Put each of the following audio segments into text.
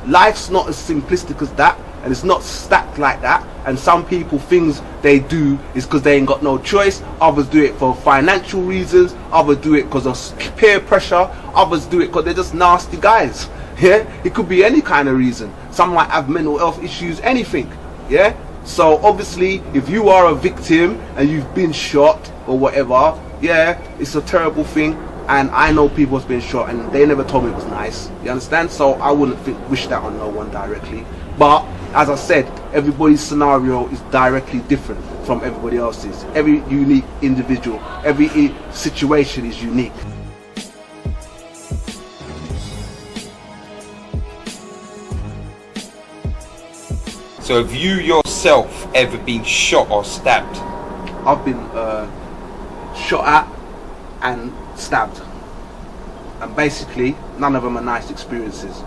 life's not as simplistic as that, and it's not stacked like that. And some people, things they do is because they ain't got no choice. Others do it for financial reasons. Others do it because of peer pressure. Others do it because they're just nasty guys. Yeah, it could be any kind of reason. Some might have mental health issues, anything. Yeah. So obviously, if you are a victim and you've been shot or whatever, yeah, it's a terrible thing. And I know people have been shot and they never told me it was nice. You understand? So I wouldn't wish that on no one directly. But as I said, everybody's scenario is directly different from everybody else's. Every unique individual, every situation is unique. So have you yourself ever been shot or stabbed? I've been shot at and stabbed, and basically none of them are nice experiences.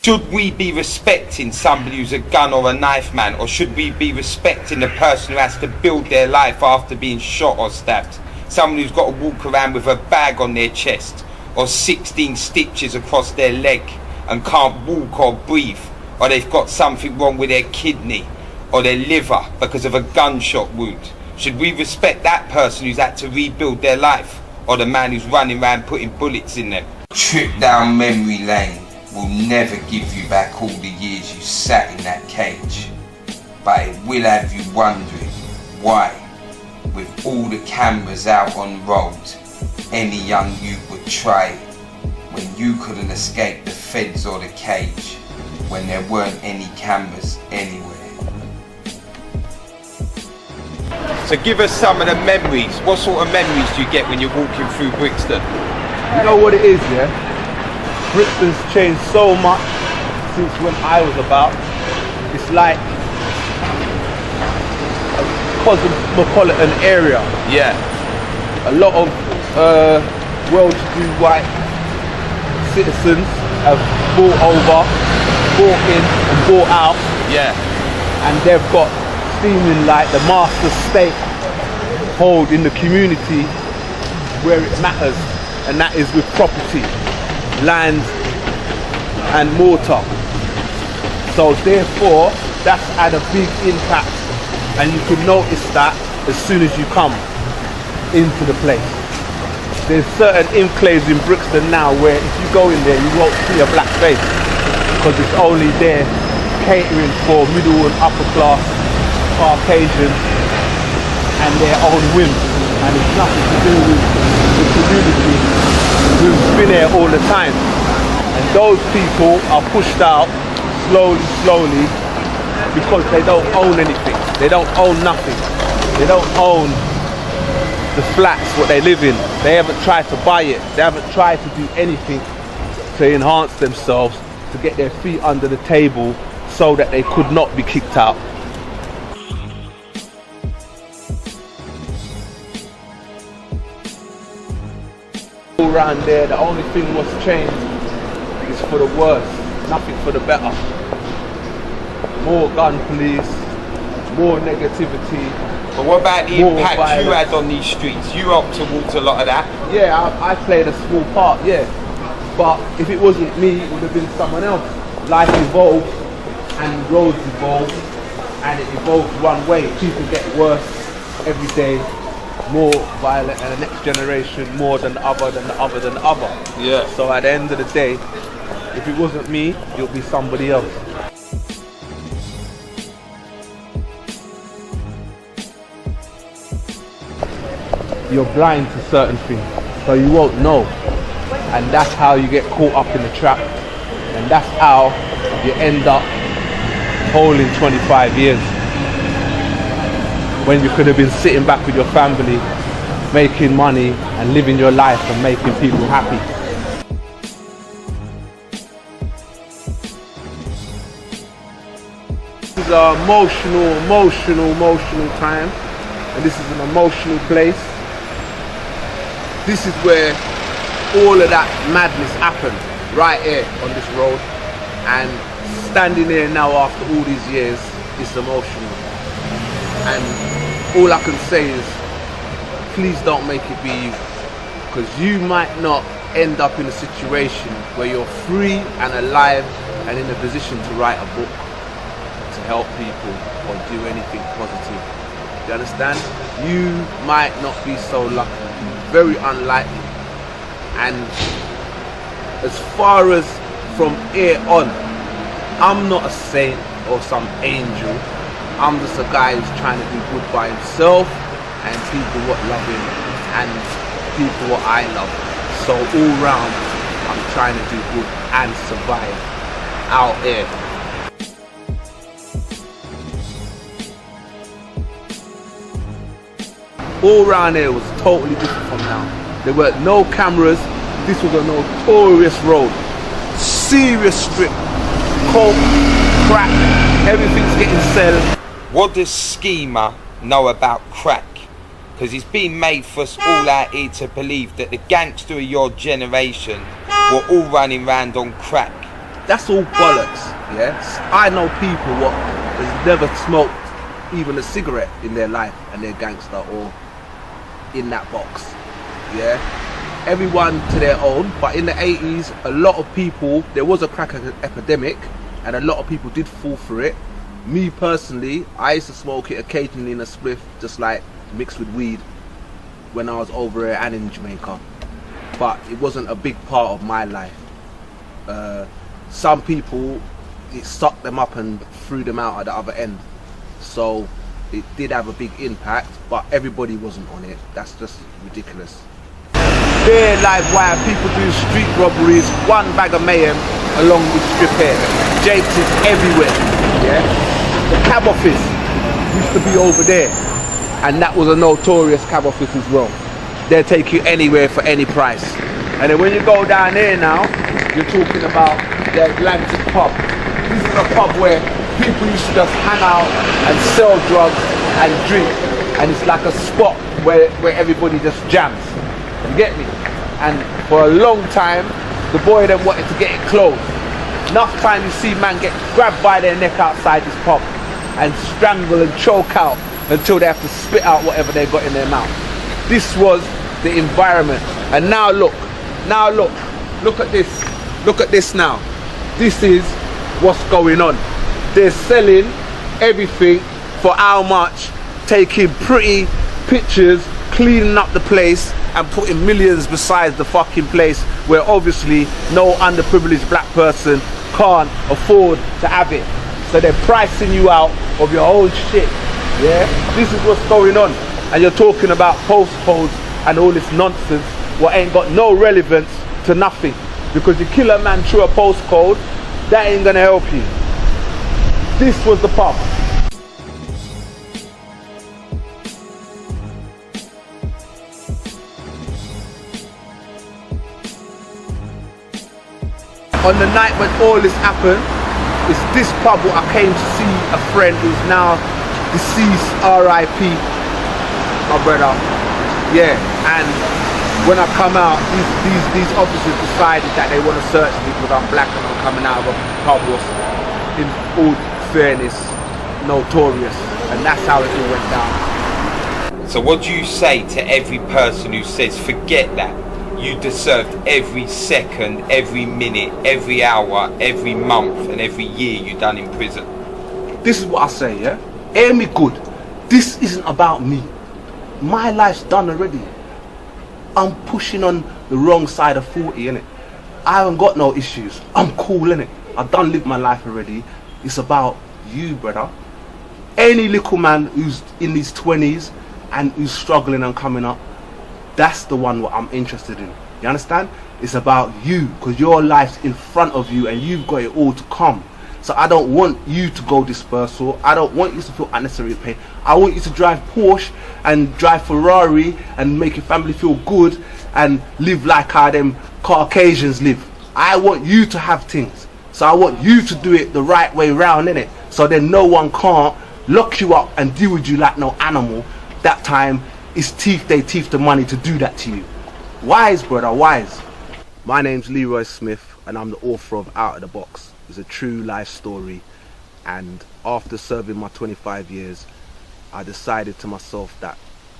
Should we be respecting somebody who's a gun or a knife man, or should we be respecting the person who has to build their life after being shot or stabbed? Someone who's got to walk around with a bag on their chest, or 16 stitches across their leg and can't walk or breathe, or they've got something wrong with their kidney or their liver because of a gunshot wound. Should we respect that person who's had to rebuild their life, or the man who's running around putting bullets in them? Trip down memory lane will never give you back all the years you sat in that cage, but it will have you wondering why, with all the cameras out on road, any young youth would try it when you couldn't escape the feds or the cage, when there weren't any cameras anywhere. So give us some of the memories. What sort of memories do you get when you're walking through Brixton? You know what it is, yeah? Brixton's changed so much since when I was about. It's like a cosmopolitan area. Yeah. A lot of well-to-do white citizens have bought over, bought in and bought out. Yeah. And they've got seeming like the master stake hold in the community where it matters, and that is with property, land and mortar. So therefore that's had a big impact, and you can notice that as soon as you come into the place. There's certain enclaves in Brixton now where if you go in there you won't see a black face, because it's only there catering for middle and upper class Caucasians and their own whims, and it's nothing to do with the community who's been here all the time. And those people are pushed out slowly because they don't own anything. They don't own nothing. They don't own the flats what they live in. They haven't tried to buy it. They haven't tried to do anything to enhance themselves, to get their feet under the table so that they could not be kicked out. Around there, the only thing what's changed is for the worse, nothing for the better. More gun police, more negativity. But what about the impact violence. you had on these streets? You helped towards a lot of that. Yeah, I played a small part, yeah. But if it wasn't me, it would have been someone else. Life evolved and roads evolved, and it evolved one way. People get worse every day, more violent, and the next generation more than the other, than the other, than the other. Yeah. So at the end of the day, if it wasn't me, it'll be somebody else. you're blind to certain things, so you won't know. And that's how you get caught up in the trap. And that's how you end up holding 25 years. When you could have been sitting back with your family, making money and living your life and making people happy. This is an emotional time, and this is an emotional place. This is where all of that madness happened, right here on this road. And standing here now after all these years, it's emotional. And all I can say is, please don't make it be you, because you might not end up in a situation where you're free and alive and in a position to write a book, to help people or do anything positive. Do you understand? You might not be so lucky, very unlikely. And as far as from here on, I'm not a saint or some angel. I'm just a guy who's trying to do good by himself and people what love him and people what I love. So all round, I'm trying to do good and survive out here. All round here was totally different from now. There were no cameras. This was a notorious road. Serious strip. Coke, crack, everything's getting sold. What does Skeema know about crack? Because it's been made for us all out here to believe that the gangster of your generation were all running around on crack. That's all bollocks, yes. I know people what has never smoked even a cigarette in their life and they're gangster or in that box, yeah. Everyone to their own, but in the 80s, a lot of people, there was a crack epidemic and a lot of people did fall for it. Me personally, I used to smoke it occasionally in a spliff, just like mixed with weed when I was over here and in Jamaica. But it wasn't a big part of my life. Some people, it sucked them up and threw them out at the other end. So it did have a big impact, but everybody wasn't on it. That's just ridiculous. Bare live wire, people doing street robberies, one bag of mayhem along with strip here. Jakes is everywhere, yeah? The cab office used to be over there, and that was a notorious cab office as well. They'll take you anywhere for any price. And then when you go down there now, you're talking about the Atlantic pub. This is a pub where people used to just hang out and sell drugs and drink, and it's like a spot where everybody just jams. You get me? And for a long time, the boy then wanted to get it closed. Enough time you see man get grabbed by their neck outside this pub and strangle and choke out until they have to spit out whatever they got in their mouth. This was the environment. And now look at this now. This is what's going on. They're selling everything for how much, taking pretty pictures, cleaning up the place and putting millions beside the fucking place where obviously no underprivileged black person can't afford to have it. So they're pricing you out of your own shit, yeah? This is what's going on. And you're talking about postcodes and all this nonsense what ain't got no relevance to nothing. Because you kill a man through a postcode, that ain't gonna help you. This was the pub. On the night when all this happened, it's this pub where I came to see a friend who's now deceased, R.I.P. my brother. Yeah, and when I come out, these officers decided that they want to search me because I'm black and I'm coming out of a pub was, in all fairness, notorious, and that's how it all went down. So what do you say to every person who says, forget that? You deserved every second, every minute, every hour, every month and every year you done in prison. This is what I say, yeah? Hear me good. This isn't about me. My life's done already. I'm pushing on the wrong side of 40, innit? I haven't got no issues. I'm cool, innit? I've done lived my life already. It's about you, brother. Any little man who's in his 20s and who's struggling and coming up, That's the one what I'm interested in. You understand? It's about you, because your life's in front of you and you've got it all to come. So I don't want you to go dispersal. I don't want you to feel unnecessary pain. I want you to drive Porsche and drive Ferrari and make your family feel good and live like how them Caucasians live. I want you to have things. So I want you to do it the right way round, innit? So then no one can't lock you up and deal with you like no animal. That time it's they teeth the money to do that to you. Wise, brother, wise. My name's Leroy Smith and I'm the author of Out of the Box. It's a true life story, and after serving my 25 years I decided to myself that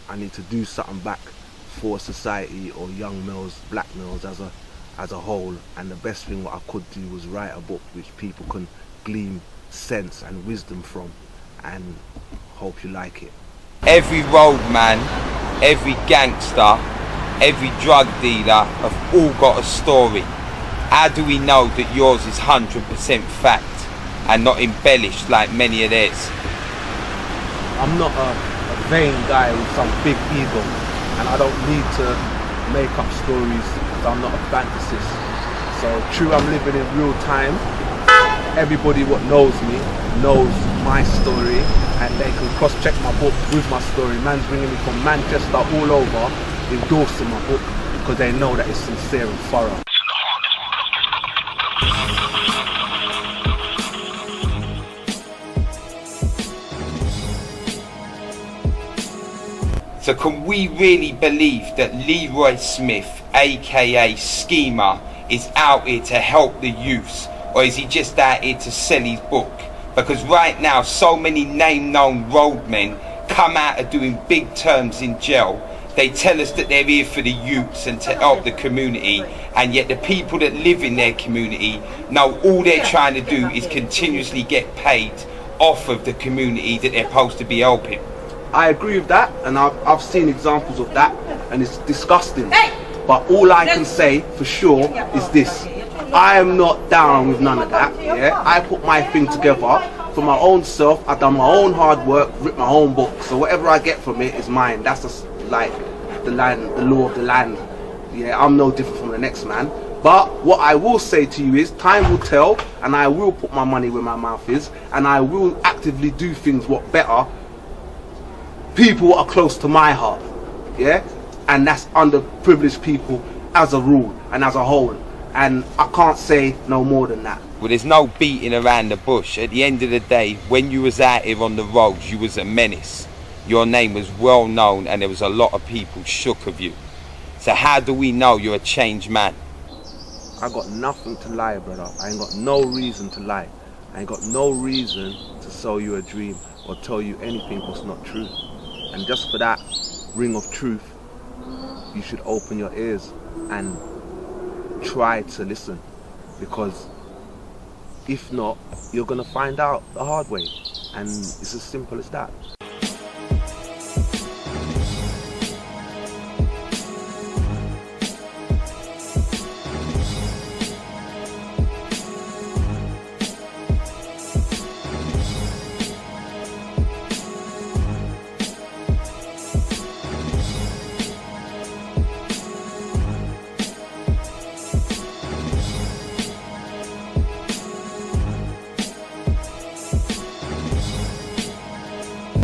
I need to do something back for society, or young males, black males as a whole, and the best thing what I could do was write a book which people can glean sense and wisdom from, and hope you like it. Every roadman, every gangster, every drug dealer have all got a story. How do we know that yours is 100% fact and not embellished like many of theirs? I'm not a vain guy with some big ego, and I don't need to make up stories because I'm not a fantasist. So true, I'm living in real time. Everybody what knows me knows my story, and they can cross-check my book with my story. Man's ringing me from Manchester all over endorsing my book because they know that it's sincere and thorough. So can we really believe that Leroy Smith, aka Skeema, is out here to help the youths, or is he just out here to sell his book? Because right now so many name-known roadmen come out of doing big terms in jail. They tell us that they're here for the youths and to help the community, and yet the people that live in their community know all they're trying to do is continuously get paid off of the community that they're supposed to be helping. I agree with that, and I've seen examples of that, and it's disgusting. But all I can say for sure is this: I am not down with none of that. Yeah, I put my thing together for my own self. I've done my own hard work, written my own book. So whatever I get from it is mine. That's just like the law of the land. Yeah, I'm no different from the next man. But what I will say to you is, time will tell, and I will put my money where my mouth is, and I will actively do things what better people are close to my heart, yeah, and that's underprivileged people as a rule and as a whole, and I can't say no more than that. Well, there's no beating around the bush. At the end of the day, when you was out here on the roads, you was a menace. Your name was well known and there was a lot of people shook of you. So how do we know you're a changed man? I got nothing to lie, brother. I ain't got no reason to lie. I ain't got no reason to sell you a dream or tell you anything what's not true. And just for that ring of truth, you should open your ears and try to listen, because if not, you're gonna find out the hard way, and it's as simple as that.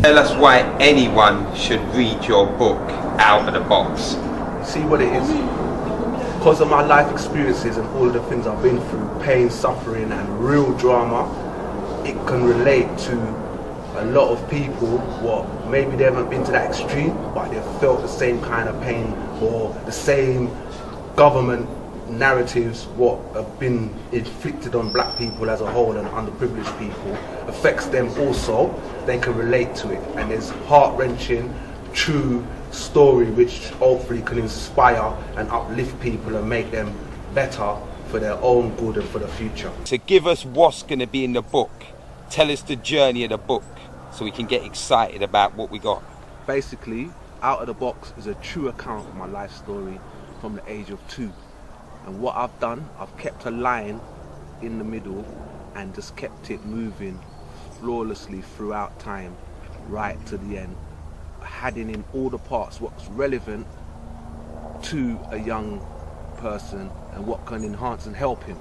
Tell us why anyone should read your book, Out of the Box. See what it is? Because of my life experiences and all of the things I've been through, pain, suffering and real drama, it can relate to a lot of people what maybe they haven't been to that extreme, but they've felt the same kind of pain, or the same government narratives what have been inflicted on black people as a whole and underprivileged people affects them also. They can relate to it, and there's heart-wrenching, true story which hopefully can inspire and uplift people and make them better for their own good and for the future. So give us what's going to be in the book. Tell us the journey of the book so we can get excited about what we got. Basically, Out of the Box is a true account of my life story from the age of 2. And what I've done, I've kept a line in the middle and just kept it moving flawlessly throughout time, right to the end, adding in all the parts what's relevant to a young person and what can enhance and help him.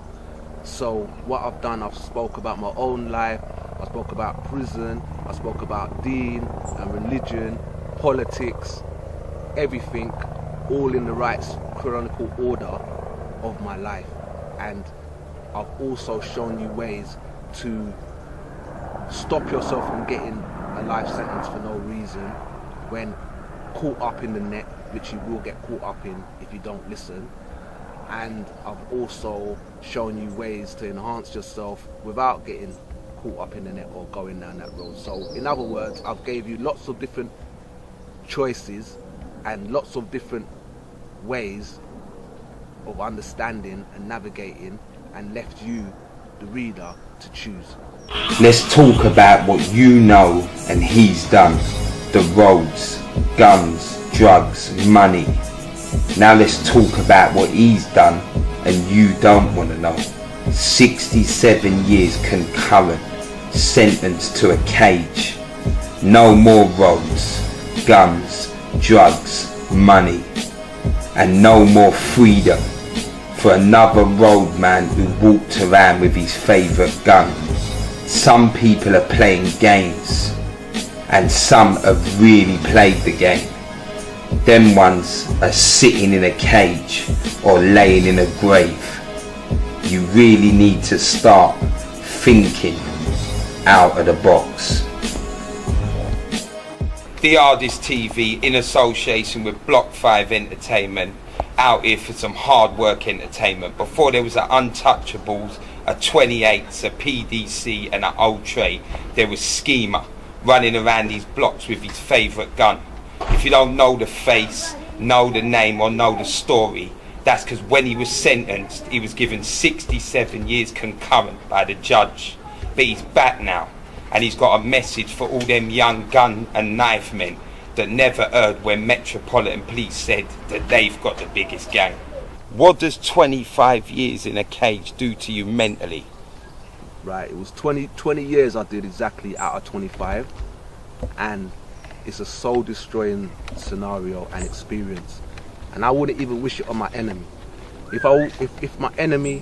So what I've done, I've spoke about my own life, I spoke about prison, I spoke about deen and religion, politics, everything, all in the right chronological order of my life. And I've also shown you ways to stop yourself from getting a life sentence for no reason when caught up in the net, which you will get caught up in if you don't listen. And I've also shown you ways to enhance yourself without getting caught up in the net or going down that road. So in other words, I've gave you lots of different choices and lots of different ways of understanding and navigating, and left you, the reader, to choose. Let's talk about what you know and he's done. The roads, guns, drugs, money. Now let's talk about what he's done and you don't want to know. 67 years concurrent, sentenced to a cage. No more roads, guns, drugs, money. And no more freedom for another roadman who walked around with his favourite gun. Some people are playing games, and some have really played the game. Them ones are sitting in a cage or laying in a grave. You really need to start thinking out of the box. The Artist TV, in association with Block 5 Entertainment, out here for some hard work entertainment. Before there was the Untouchables, a 28s, a PDC and an Old Tray, there was Skeema running around these blocks with his favourite gun. If you don't know the face, know the name or know the story, that's because when he was sentenced, he was given 67 years concurrent by the judge. But he's back now, and he's got a message for all them young gun and knife men that never heard when Metropolitan Police said that they've got the biggest gang. What does 25 years in a cage do to you mentally? Right, it was 20 years I did exactly out of 25, and it's a soul destroying scenario and experience, and I wouldn't even wish it on my enemy. If my enemy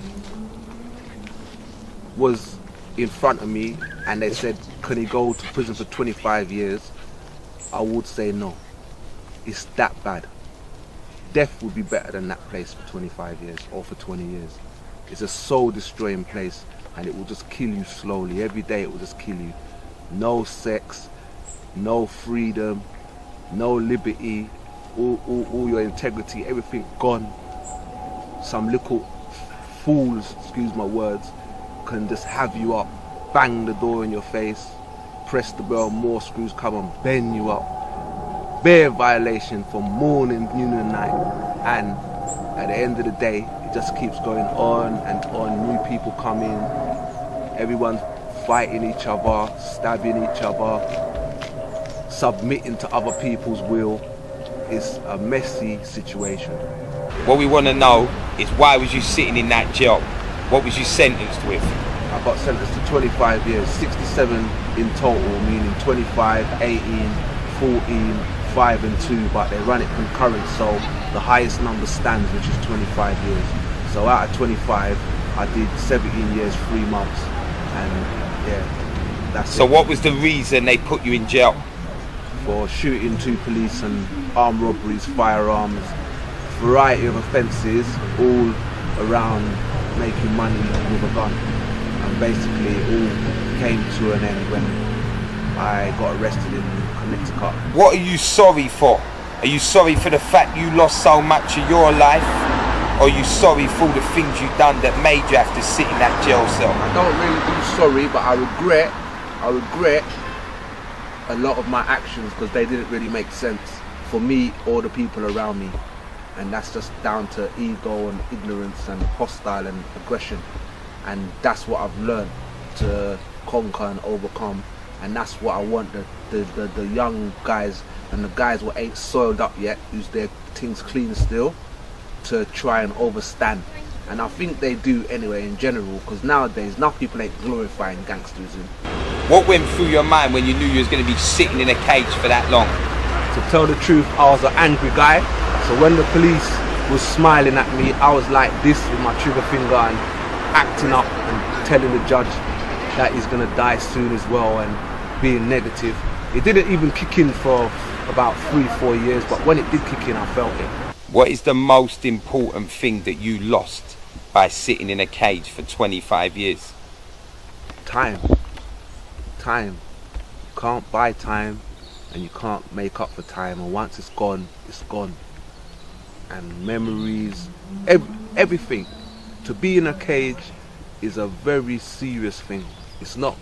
was in front of me and they said, can he go to prison for 25 years, I would say no. It's that bad. Death would be better than that place for 25 years or for 20 years. It's a soul destroying place, and it will just kill you slowly. Every day it will just kill you. No sex, no freedom, no liberty, all your integrity, everything gone. Some little fools, excuse my words, can just have you up, bang the door in your face, press the bell, more screws come and bend you up. Bare violation from morning, noon and night. And at the end of the day, it just keeps going on and on. New people come in, everyone's fighting each other, stabbing each other, submitting to other people's will. It's a messy situation. What we want to know is, why was you sitting in that jail? What was you sentenced with? I got sentenced to 25 years, 67 in total, meaning 25, 18, 14, 5 and 2, but they run it concurrent, so the highest number stands, which is 25 years. So out of 25, I did 17 years, 3 months, and yeah, that's So it. what was the reason they put you in jail? For shooting 2 police and armed robberies, firearms, variety of offences, all around making money with a gun. And basically it all came to an end when I got arrested in Connecticut. What are you sorry for? Are you sorry for the fact you lost so much of your life? Or are you sorry for all the things you've done that made you have to sit in that jail cell? I don't really do sorry, but I regret a lot of my actions, because they didn't really make sense for me or the people around me. And that's just down to ego and ignorance and hostile and aggression. And that's what I've learned to conquer and overcome. And that's what I want the young guys and the guys who ain't soiled up yet, who's their things clean still, to try and overstand. And I think they do anyway in general, because nowadays enough people ain't glorifying gangsters. What went through your mind when you knew you was going to be sitting in a cage for that long? To tell the truth, I was an angry guy. So when the police was smiling at me, I was like this with my trigger finger and acting up and telling the judge that he's gonna die soon as well and being negative. It didn't even kick in for about 3-4 years, but when it did kick in, I felt it. What is the most important thing that you lost by sitting in a cage for 25 years? Time. Time. You can't buy time and you can't make up for time, and once it's gone, it's gone. And memories, everything. To be in a cage is a very serious thing. It's not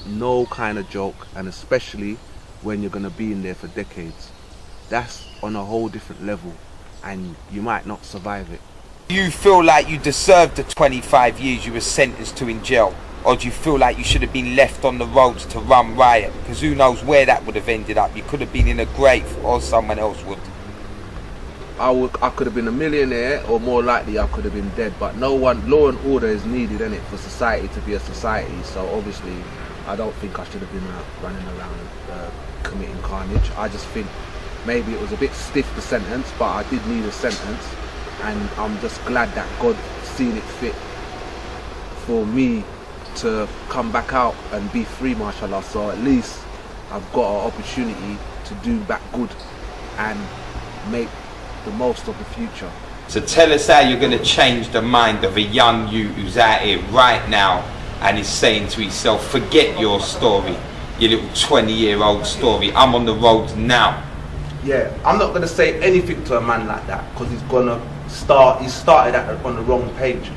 no kind of joke, and especially when you're gonna be in there for decades. That's on a whole different level, and you might not survive it. Do you feel like you deserved the 25 years you were sentenced to in jail? Or do you feel like you should have been left on the roads to run riot? Because who knows where that would have ended up. You could have been in a grave, or someone else would. I could have been a millionaire, or more likely I could have been dead. But no one, law and order is needed, innit, for society to be a society. So obviously, I don't think I should have been running around committing carnage. I just think maybe it was a bit stiff, the sentence, but I did need a sentence, and I'm just glad that God seen it fit for me to come back out and be free, mashallah. So at least I've got an opportunity to do back good and make the most of the future. So tell us how you're going to change the mind of a young youth who's out here right now and is saying to himself, forget your story, your little 20-year-old story, I'm on the road now. Yeah, I'm not going to say anything to a man like that, because he started on the wrong page.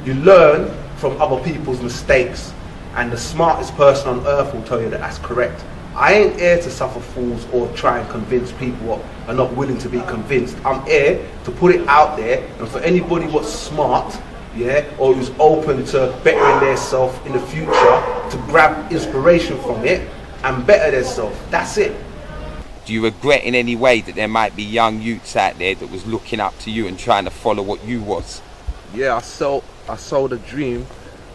You learn from other people's mistakes, and the smartest person on earth will tell you that that's correct. I ain't here to suffer fools or try and convince people what are not willing to be convinced. I'm here to put it out there, and for anybody what's smart, yeah, or who's open to bettering themselves in the future, to grab inspiration from it and better themselves. That's it. Do you regret in any way that there might be young youths out there that was looking up to you and trying to follow what you was? Yeah, I sold a dream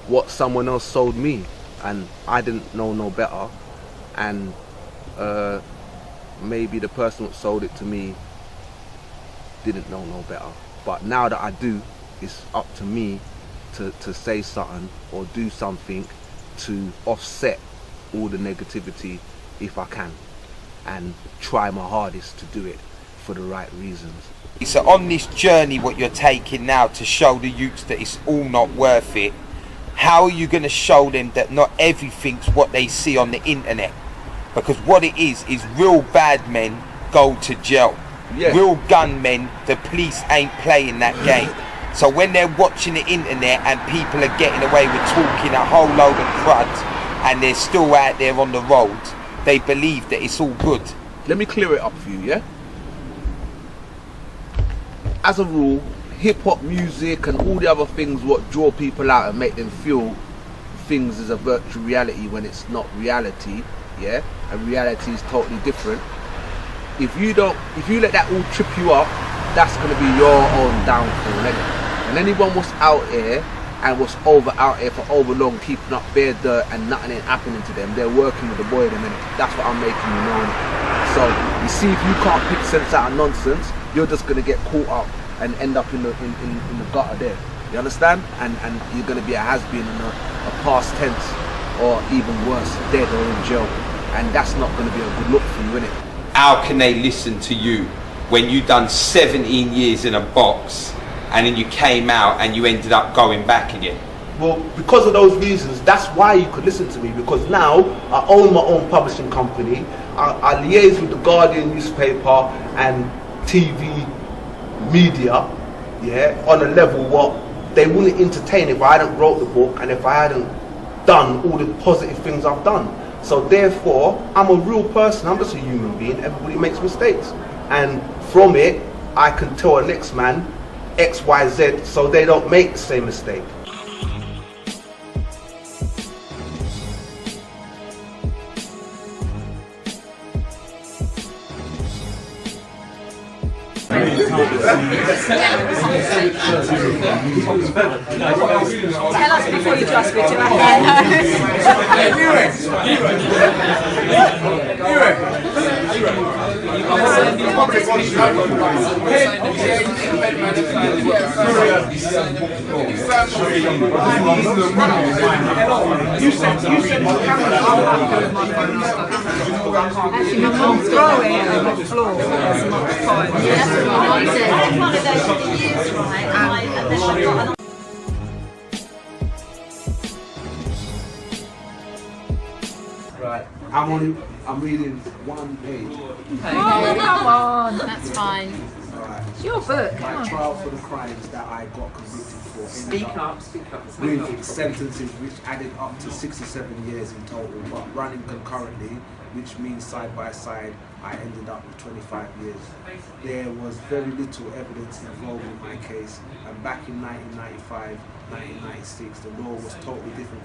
what someone else sold me, and I didn't know no better, and maybe the person that sold it to me didn't know no better. But now that I do, it's up to me to say something or do something to offset all the negativity if I can, and try my hardest to do it for the right reasons. So on this journey what you're taking now to show the youths that it's all not worth it, how are you going to show them that not everything's what they see on the internet? Because what it is real bad men go to jail. Yeah. Real gunmen, the police ain't playing that game. So when they're watching the internet and people are getting away with talking a whole load of crud and they're still out there on the road, they believe that it's all good. Let me clear it up for you, yeah? As a rule, hip-hop music and all the other things what draw people out and make them feel things is a virtual reality when it's not reality, yeah? And reality is totally different. If you let that all trip you up, that's going to be your own downfall, isn't it? And anyone was out here and was out here for over long, keeping up bare dirt and nothing ain't happening to them, they're working with the boy at the minute. That's what I'm making you know. So you see, if you can't pick sense out of nonsense, you're just going to get caught up and end up in the gutter there. You understand? And you're going to be a has-been in a past tense, or even worse, dead or in jail. And that's not going to be a good look for you, innit? How can they listen to you when you done 17 years in a box and then you came out and you ended up going back again? Well, because of those reasons, that's why you could listen to me, because now I own my own publishing company. I liaise with the Guardian newspaper and TV media, yeah, on a level what they wouldn't entertain if I hadn't wrote the book and if I hadn't done all the positive things I've done. So therefore, I'm a real person, I'm just a human being, everybody makes mistakes. And from it, I can tell the next man X, Y, Z, so they don't make the same mistake. Tell us before you trust me to Actually, my mum's got it on the floor. That's not fine. That's what my mum said. It's one of those for the years, right? And then I've got an Right. I'm reading one page. Oh, come on. That's fine. Alright. It's your book. Come My on. trial for the crimes that I got convicted for. Speak up, speak up. With sentences which added up to 67 years in total, but running concurrently, which means side by side, I ended up with 25 years. There was very little evidence involved in my case, and back in 1995, 1996, the law was totally different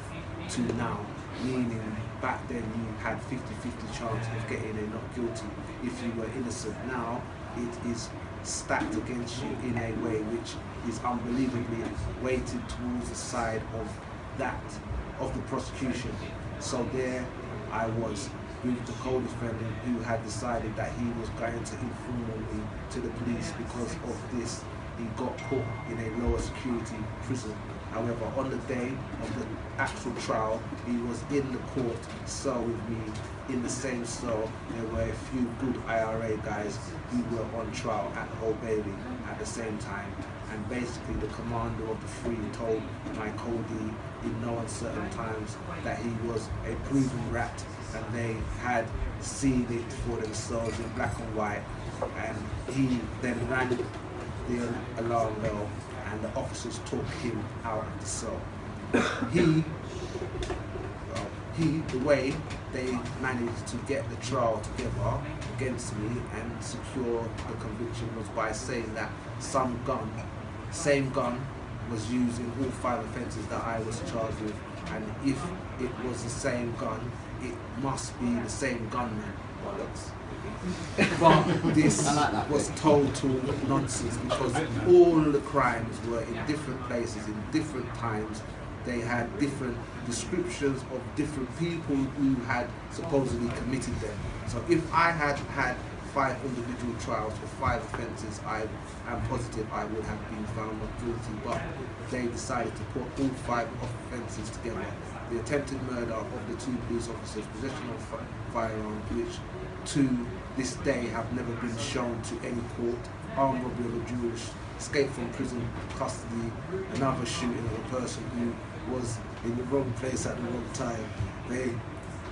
to now, meaning back then you had 50-50 chance of getting a not guilty if you were innocent. Now it is stacked against you in a way which is unbelievably weighted towards the side of the prosecution. So there I was with the co-defendant who had decided that he was going to inform me to the police. Because of this, he got put in a lower security prison. However, on the day of the actual trial, he was in the court cell with me. In the same cell, there were a few good IRA guys who were on trial at the Old Bailey at the same time. And basically, the commander of the three told my co-D in no uncertain times that he was a proven rat, and they had seen it for themselves in black and white. And he then rang the alarm bell, and the officers took him out of the cell. The way they managed to get the trial together against me and secure the conviction was by saying that same gun was used in all 5 offences that I was charged with, and if it was the same gun, it must be the same gunman. But this was total nonsense, because all the crimes were in different places, in different times. They had different descriptions of different people who had supposedly committed them. So if I had had 5 individual trials for 5 offences, I am positive I would have been found not guilty, but they decided to put all 5 offences together. The attempted murder of the 2 police officers, possession of firearms, which to this day have never been shown to any court, armed robbery of a Jewish, escape from prison custody, another shooting of a person who was in the wrong place at the wrong time. They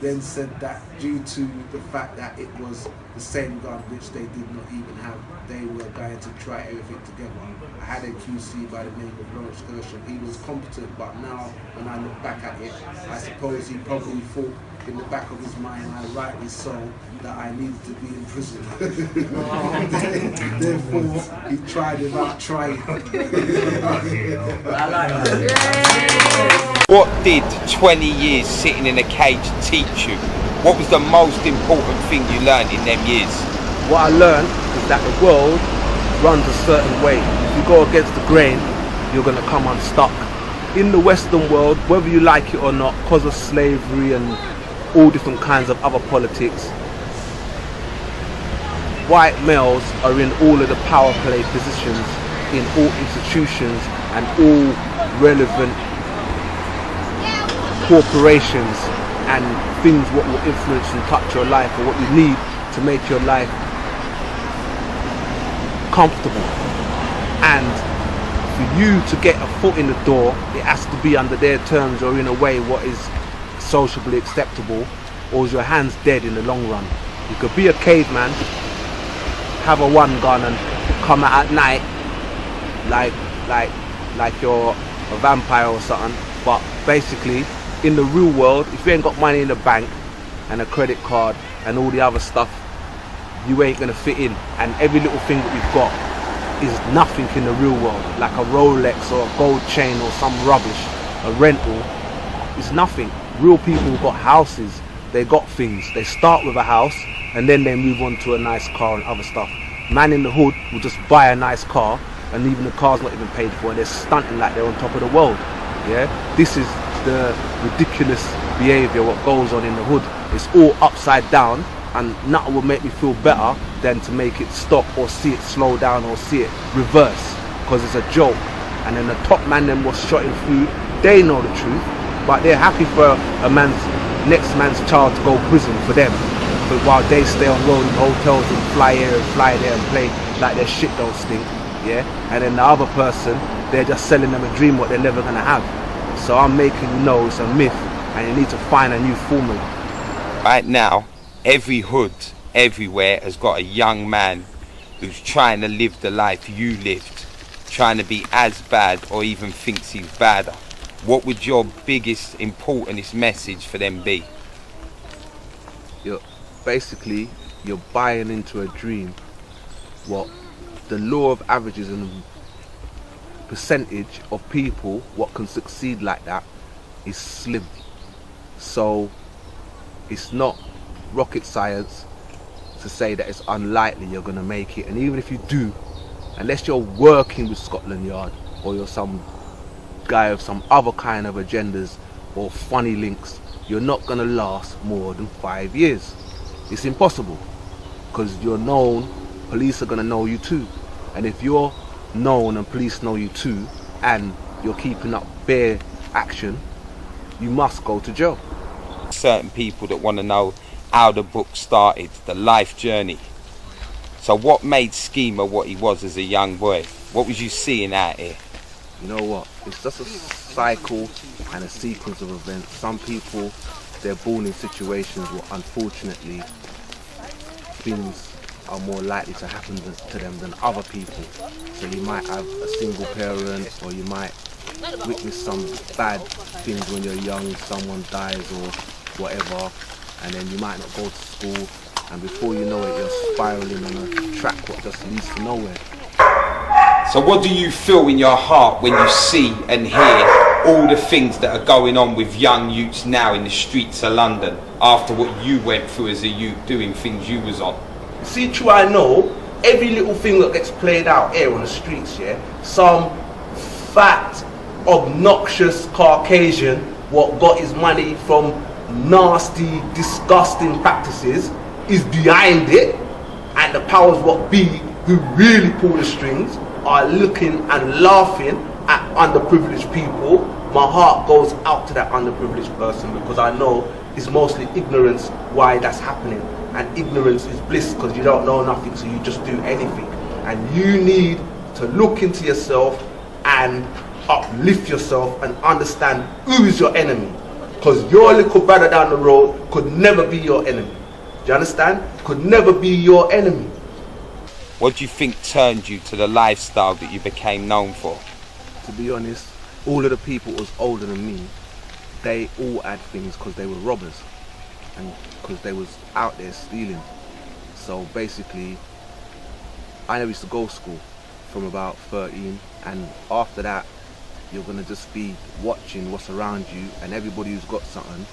then said that due to the fact that it was the same gun which they did not even have, they were going to try everything together. I had a QC by the name of Lawrence Gershon. He was competent, but now when I look back at it, I suppose he probably thought in the back of his mind, I rightly so, that I needed to be in prison. Therefore, he tried without trying. What did 20 years sitting in a cage teach you? What was the most important thing you learned in them years? What I learned is that the world runs a certain way. If you go against the grain, you're going to come unstuck. In the Western world, whether you like it or not, because of slavery and all different kinds of other politics, white males are in all of the power play positions in all institutions and all relevant corporations and things what will influence and touch your life, or what you need to make your life comfortable. And for you to get a foot in the door, it has to be under their terms or in a way what is sociably acceptable, or is your hands dead in the long run. You could be a caveman, have a 1 gun and come out at night like you're a vampire or something, but basically in the real world, if you ain't got money in the bank and a credit card and all the other stuff, you ain't gonna fit in. And every little thing that you've got is nothing in the real world, like a Rolex or a gold chain or some rubbish, a rental, is nothing. Real people got houses, they got things. They start with a house and then they move on to a nice car and other stuff. Man in the hood will just buy a nice car and even the car's not even paid for, and they're stunting like they're on top of the world. Yeah, this is the ridiculous behavior what goes on in the hood. It's all upside down, and nothing will make me feel better than to make it stop or see it slow down or see it reverse, because it's a joke. And then the top man them was shot in food, they know the truth, but they're happy for next man's child to go prison for them, but while they stay on road in hotels and fly here and fly there and play like their shit don't stink, yeah. And then the other person, they're just selling them a dream what they're never gonna have. So I'm making you know it's a myth, and you need to find a new formula. Right now, every hood, everywhere has got a young man who's trying to live the life you lived, trying to be as bad or even thinks he's badder. What would your biggest, importantest message for them be? Basically, you're buying into a dream. What the law of averages and percentage of people what can succeed like that is slim. So it's not rocket science to say that it's unlikely you're going to make it. And even if you do, unless you're working with Scotland Yard or you're some guy with some other kind of agendas or funny links, you're not going to last more than 5 years. It's impossible, because you're known, police are going to know you too. And if you're known and police know you too, and you're keeping up bare action, you must go to jail. Certain people that want to know how the book started, the life journey. So what made Skeema what he was as a young boy? What was you seeing out here? You know what? It's just a cycle and a sequence of events. Some people, they're born in situations where unfortunately things are more likely to happen to them than other people. So you might have a single parent, or you might witness some bad things when you're young, someone dies or whatever, and then you might not go to school, and before you know it, you're spiraling on a track what just leads to nowhere. So what do you feel in your heart when you see and hear all the things that are going on with young youths now in the streets of London after what you went through as a youth, doing things you was on? See, true, I know every little thing that gets played out here on the streets, yeah, some fat, obnoxious Caucasian what got his money from nasty, disgusting practices is behind it, and the powers what be who really pull the strings are looking and laughing at underprivileged people. My heart goes out to that underprivileged person, because I know it's mostly ignorance why that's happening, and ignorance is bliss, because you don't know nothing, so you just do anything. And you need to look into yourself and uplift yourself and understand who is your enemy, because your little brother down the road could never be your enemy. Do you understand? Could never be your enemy. What do you think turned you to the lifestyle that you became known for? To be honest, all of the people that was older than me, they all had things because they were robbers and because they was out there stealing. So basically, I never used to go to school from about 13, and after that, you're gonna just be watching what's around you, and everybody who's got something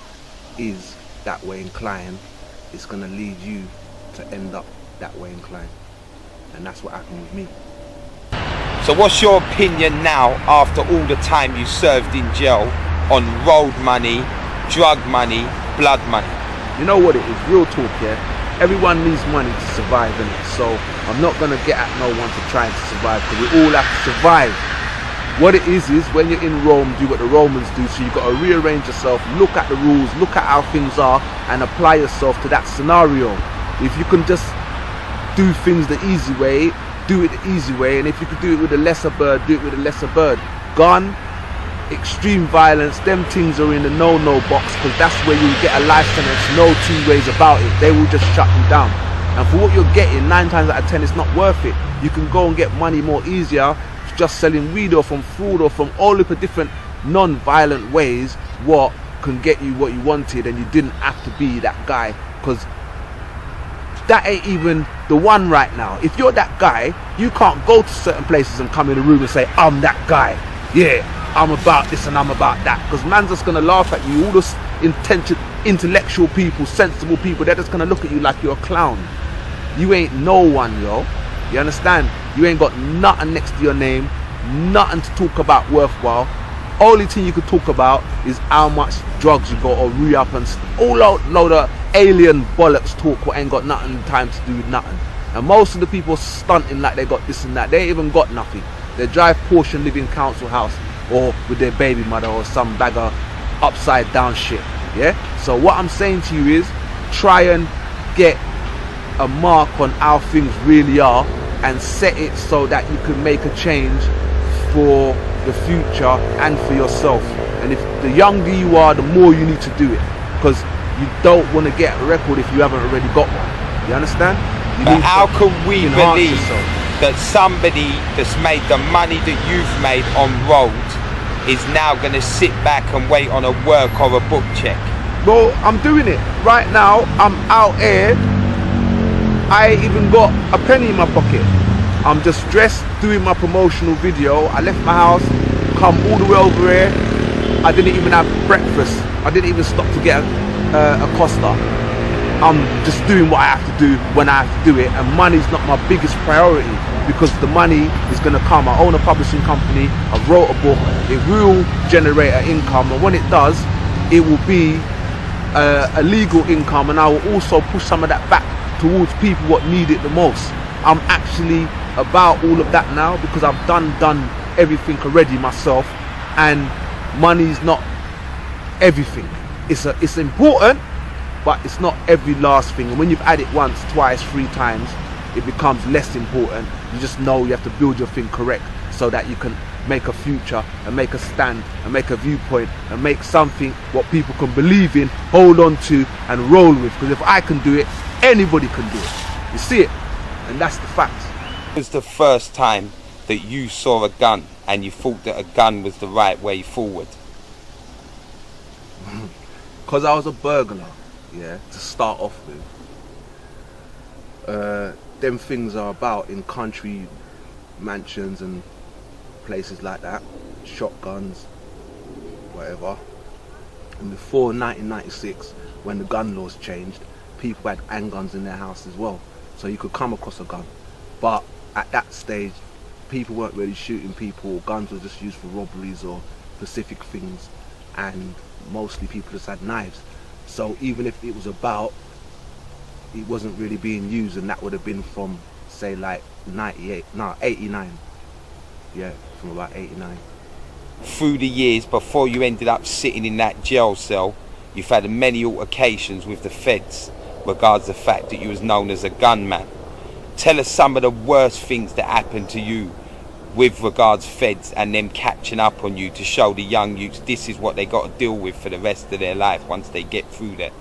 is that way inclined. It's gonna lead you to end up that way inclined. And that's what happened with me. So what's your opinion now, after all the time you served in jail, on road money, drug money, blood money? You know what it is, real talk, yeah? Everyone needs money to survive, innit? So I'm not gonna get at no one to try to survive, because we all have to survive. What it is when you're in Rome, do what the Romans do. So you've got to rearrange yourself, look at the rules, look at how things are, and apply yourself to that scenario. If you can just do things the easy way, do it the easy way. And if you could do it with a lesser bird, do it with a lesser bird. Gun, extreme violence, them things are in the no-no box, because that's where you get a life sentence, no two ways about it. They will just shut you down. And for what you're getting, 9 times out of 10, it's not worth it. You can go and get money more easier, just selling weed or from food or from all of the different non-violent ways what can get you what you wanted, and you didn't have to be that guy, because that ain't even the one right now. If you're that guy, you can't go to certain places and come in a room and say, I'm that guy, yeah, I'm about this and I'm about that, because man's just gonna laugh at you. All those intellectual people, sensible people, they're just gonna look at you like you're a clown. You ain't no one, yo. You understand? You ain't got nothing next to your name, nothing to talk about worthwhile. Only thing you could talk about is how much drugs you got or re-up and all out load of alien bollocks talk what ain't got nothing time to do with nothing. And most of the people stunting like they got this and that, they ain't even got nothing. They drive Porsche and live in council house or with their baby mother or some bag of upside down shit. Yeah. So what I'm saying to you is try and get a mark on how things really are and set it so that you can make a change for the future and for yourself. And if the younger you are, the more you need to do it, because you don't want to get a record if you haven't already got one. You understand? But how can we believe that somebody that's made the money that you've made on road is now going to sit back and wait on a work or a book check? Bro, I'm doing it right now. I'm out here. I ain't even got a penny in my pocket. I'm just dressed doing my promotional video. I left my house, come all the way over here. I didn't even have breakfast. I didn't even stop to get a Costa. I'm just doing what I have to do when I have to do it, and money's not my biggest priority because the money is going to come. I own a publishing company. I wrote a book. It will generate an income, and when it does, it will be a legal income, and I will also push some of that back towards people what need it the most. I'm actually about all of that now because I've done everything already myself, and money's not everything. It's important, but it's not every last thing. And when you've had it once, twice, 3 times, it becomes less important. You just know you have to build your thing correct so that you can make a future and make a stand and make a viewpoint and make something what people can believe in, hold on to and roll with. Because if I can do it, anybody can do it. You see it? And that's the fact. It was the first time that you saw a gun and you thought that a gun was the right way forward? Because I was a burglar, yeah, to start off with. Them things are about in country mansions and places like that, shotguns, whatever. And before 1996, when the gun laws changed, people had handguns in their house as well, so you could come across a gun. But at that stage, people weren't really shooting people. Guns were just used for robberies or specific things, and mostly people just had knives. So even if it was about, it wasn't really being used, and that would have been from, say, like 89. Yeah, from about 89. Through the years before you ended up sitting in that jail cell, you've had many altercations with the feds regards the fact that you was known as a gunman. Tell us some of the worst things that happened to you with regards feds and them catching up on you to show the young youths this is what they got to deal with for the rest of their life once they get through that.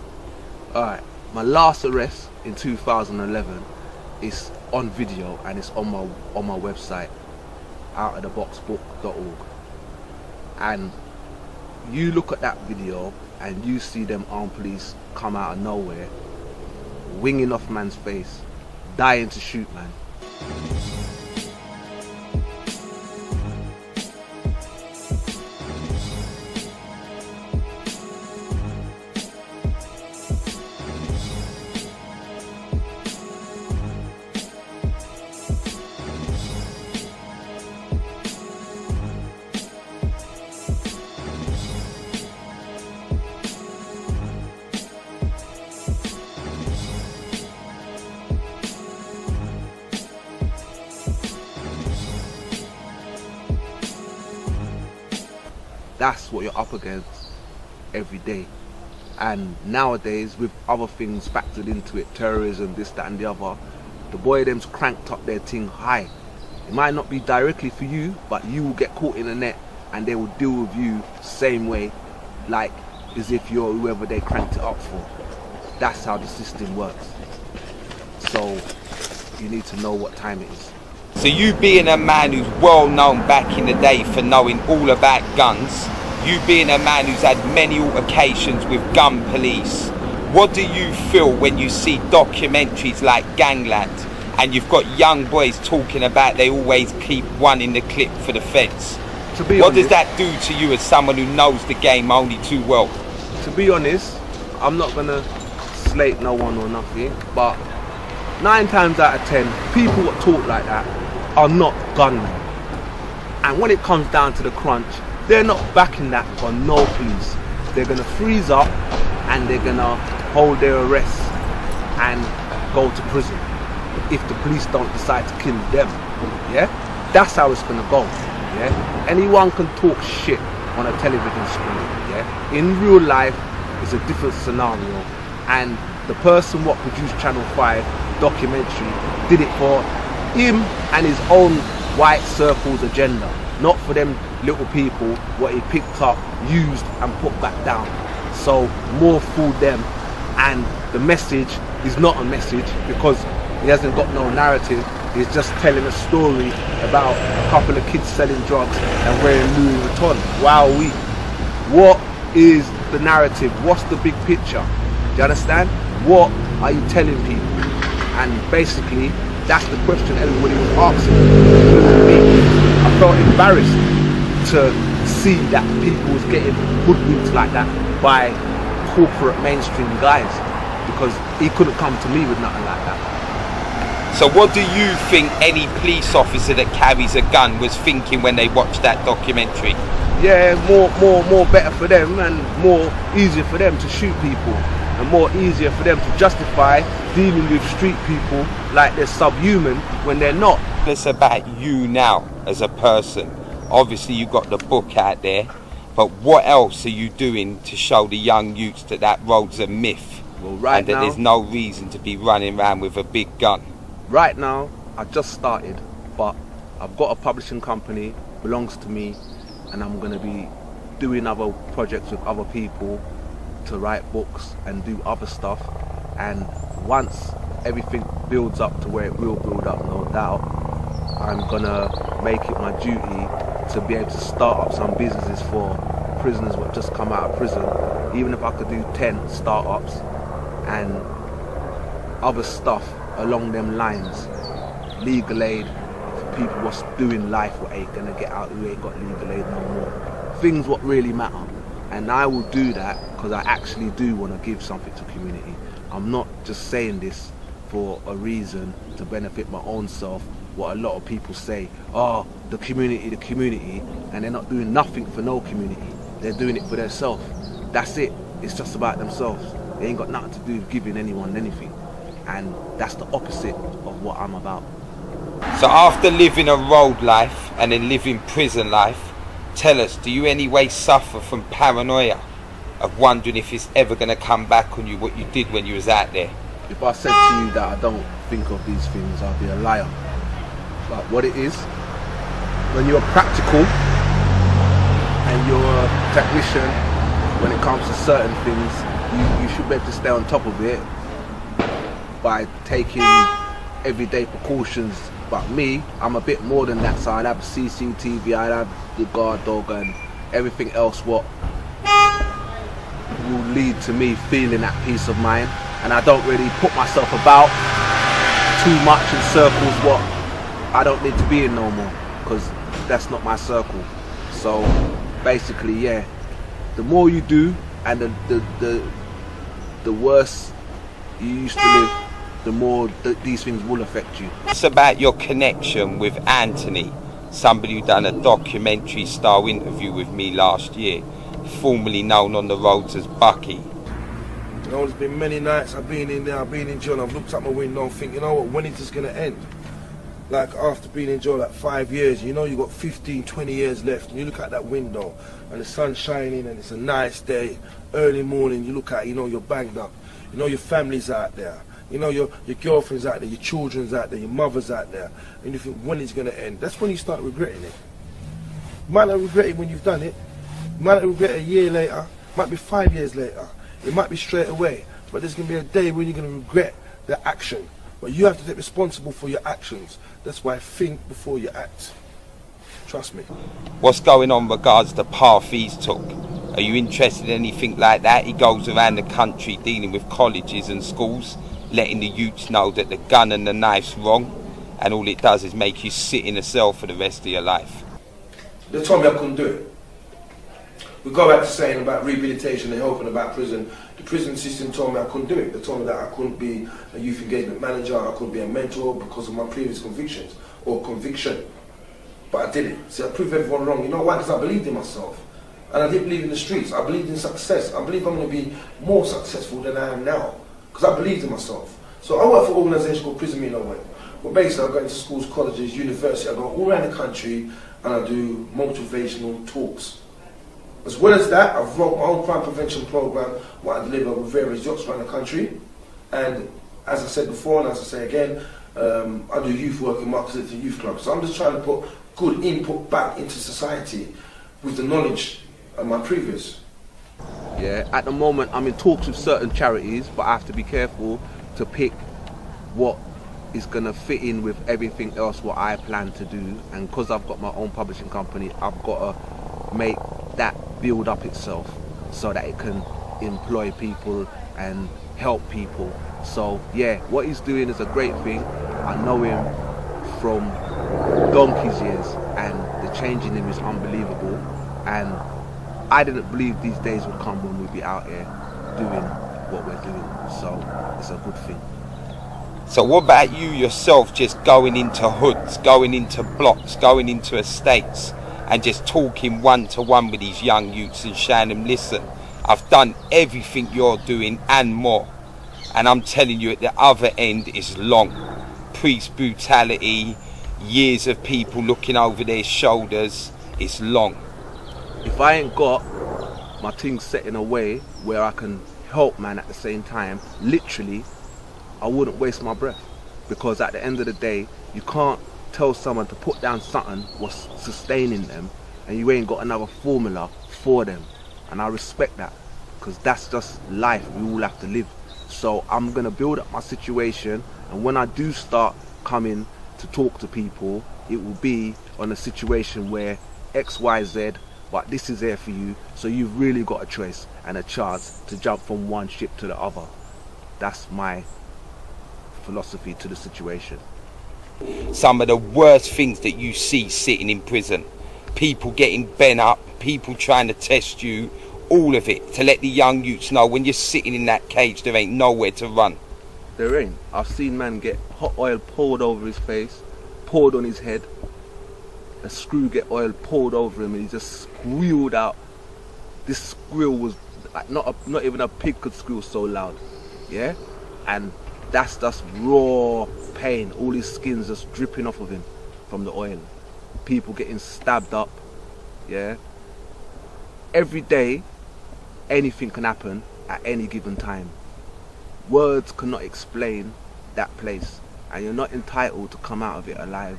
Alright, my last arrest in 2011 is on video and it's on my website, outoftheboxbook.org. And you look at that video and you see them armed police come out of nowhere, winging off man's face, dying to shoot man. That's what you're up against every day. And nowadays, with other things factored into it, terrorism, this, that and the other, the boy them's cranked up their thing high. It might not be directly for you, but you will get caught in a net and they will deal with you same way, like as if you're whoever they cranked it up for. That's how the system works. So you need to know what time it is. So you being a man who's well known back in the day for knowing all about guns, you being a man who's had many altercations with gun police, what do you feel when you see documentaries like Gangland and you've got young boys talking about they always keep one in the clip for the feds? What does that do to you as someone who knows the game only too well? To be honest, I'm not gonna slate no one or nothing, but 9 times out of 10, people that talk like that are not gunmen. And when it comes down to the crunch, they're not backing that for no police. They're gonna freeze up and they're gonna hold their arrests and go to prison if the police don't decide to kill them. Yeah, that's how it's gonna go. Yeah, anyone can talk shit on a television screen. Yeah, in real life it's a different scenario, and the person what produced Channel 5 documentary did it for him and his own white circle's agenda, not for them little people what he picked up, used and put back down. So more fool them, and the message is not a message because he hasn't got no narrative. He's just telling a story about a couple of kids selling drugs and wearing Louis Vuitton. Wowee. What is the narrative? What's the big picture? Do you understand? What are you telling people? And basically, that's the question everybody was asking. I felt embarrassed to see that people was getting hoodwinked like that by corporate mainstream guys, because he couldn't come to me with nothing like that. So what do you think any police officer that carries a gun was thinking when they watched that documentary? Yeah, more better for them, and more easier for them to shoot people, and more easier for them to justify dealing with street people like they're subhuman when they're not. It's about you now as a person. Obviously you've got the book out there, but what else are you doing to show the young youths that that road's a myth? Well, right and that now, there's no reason to be running around with a big gun? Right now, I just started, but I've got a publishing company, belongs to me, and I'm going to be doing other projects with other people to write books and do other stuff. And once everything builds up to where it will build up, no doubt, I'm going to make it my duty to be able to start up some businesses for prisoners who have just come out of prison, even if I could do 10 startups and other stuff along them lines. Legal aid for people what's doing life what ain't gonna get out who ain't got legal aid no more. Things what really matter. And I will do that because I actually do want to give something to community. I'm not just saying this for a reason to benefit my own self. What a lot of people say, oh, the community, and they're not doing nothing for no community. They're doing it for themselves. That's it. It's just about themselves. They ain't got nothing to do with giving anyone anything. And that's the opposite of what I'm about. So after living a road life and then living prison life, tell us, do you anyway suffer from paranoia of wondering if it's ever going to come back on you what you did when you was out there? If I said to you that I don't think of these things, I'll be a liar. But what it is, when you're practical and you're a technician, when it comes to certain things, you should be able to stay on top of it by taking everyday precautions. But me, I'm a bit more than that, so I'd have CCTV, I'd have the guard dog and everything else what will lead to me feeling that peace of mind. And I don't really put myself about too much in circles what I don't need to be in no more, because that's not my circle. So basically, yeah, the more you do and the worse you used to live, the more these things will affect you. It's about your connection with Anthony, somebody who done a documentary style interview with me last year, formerly known on the roads as Bucky. You know, there's been many nights I've been in there, I've been in jail, and I've looked out my window and think, you know what, when is this going to end? Like after being in jail like 5 years, you know you've got 15, 20 years left, and you look at that window and the sun's shining and it's a nice day, early morning, you look at it, you know you're banged up, you know your family's out there, you know your girlfriend's out there, your children's out there, your mother's out there, and you think, when is it going to end? That's when you start regretting it. You might not regret it when you've done it, you might not regret it a year later, it might be 5 years later, it might be straight away, but there's going to be a day when you're going to regret the action. But you have to take responsible for your actions. That's why think before you act. Trust me. What's going on regards the path he's took? Are you interested in anything like that? He goes around the country dealing with colleges and schools, letting the youths know that the gun and the knife's wrong, and all it does is make you sit in a cell for the rest of your life. They told me I couldn't do it. We go back to saying about rehabilitation and helping about prison. The prison system told me I couldn't do it. They told me that I couldn't be a youth engagement manager, I couldn't be a mentor because of my previous convictions or conviction. but I did it. See, I proved everyone wrong. You know why? Because I believed in myself. And I didn't believe in the streets. I believed in success. I believe I'm going to be more successful than I am now. Because I believed in myself. So I work for an organisation called Prison Me No Way. Well, basically I go into schools, colleges, universities. I go all around the country and I do motivational talks. As well as that, I've wrote my own crime prevention program, what I deliver with various yachts around the country. And as I said before, and as I say again, I do youth work in Marcus City Youth Club. So I'm just trying to put good input back into society with the knowledge of my previous. Yeah, at the moment I'm in talks with certain charities, but I have to be careful to pick what is going to fit in with everything else what I plan to do. And because I've got my own publishing company, I've got to make that build up itself so that it can employ people and help people. So yeah, what he's doing is a great thing. I know him from donkey's years and the change in him is unbelievable, and I didn't believe these days would come when we'd be out here doing what we're doing, so it's a good thing. So what about you yourself, just going into hoods, going into blocks, going into estates and just talking one-to-one with these young youths and showing them, listen, I've done everything you're doing and more, and I'm telling you at the other end is long. Police brutality, years of people looking over their shoulders, it's long. If I ain't got my things set in a way where I can help man at the same time, literally, I wouldn't waste my breath. Because at the end of the day, you can't tell someone to put down something what's sustaining them and you ain't got another formula for them. And I respect that, because that's just life, we all have to live. So I'm gonna build up my situation, and when I do start coming to talk to people, it will be on a situation where X, Y, Z, but this is there for you, so you've really got a choice and a chance to jump from one ship to the other. That's my philosophy to the situation. Some of the worst things that you see sitting in prison, people getting bent up, people trying to test you, all of it, to let the young youths know when you're sitting in that cage there ain't nowhere to run. There ain't. I've seen man get hot oil poured over his face, poured on his head, a screw get oil poured over him, and he just squealed out. This squeal was like not even a pig could squeal so loud. Yeah? And that's just raw pain. All his skin's just dripping off of him from the oil. People getting stabbed up. Yeah? Every day, anything can happen at any given time. Words cannot explain that place, and you're not entitled to come out of it alive.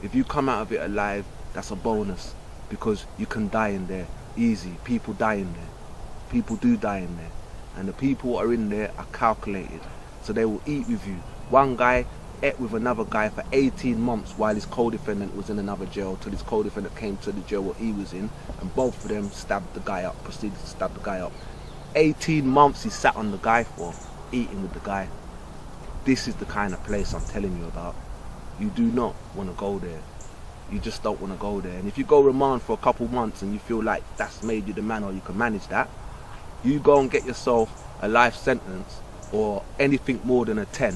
If you come out of it alive, that's a bonus, because you can die in there easy. People die in there. People do die in there, and the people who are in there are calculated, so they will eat with you. One guy ate with another guy for 18 months while his co-defendant was in another jail, till his co-defendant came to the jail what he was in, and both of them stabbed the guy up, proceeded to stab the guy up. 18 months he sat on the guy for, eating with the guy. This is the kind of place I'm telling you about. You do not want to go there. You just don't want to go there. And if you go remand for a couple months and you feel like that's made you the man, or you can manage that, you go and get yourself a life sentence or anything more than a 10,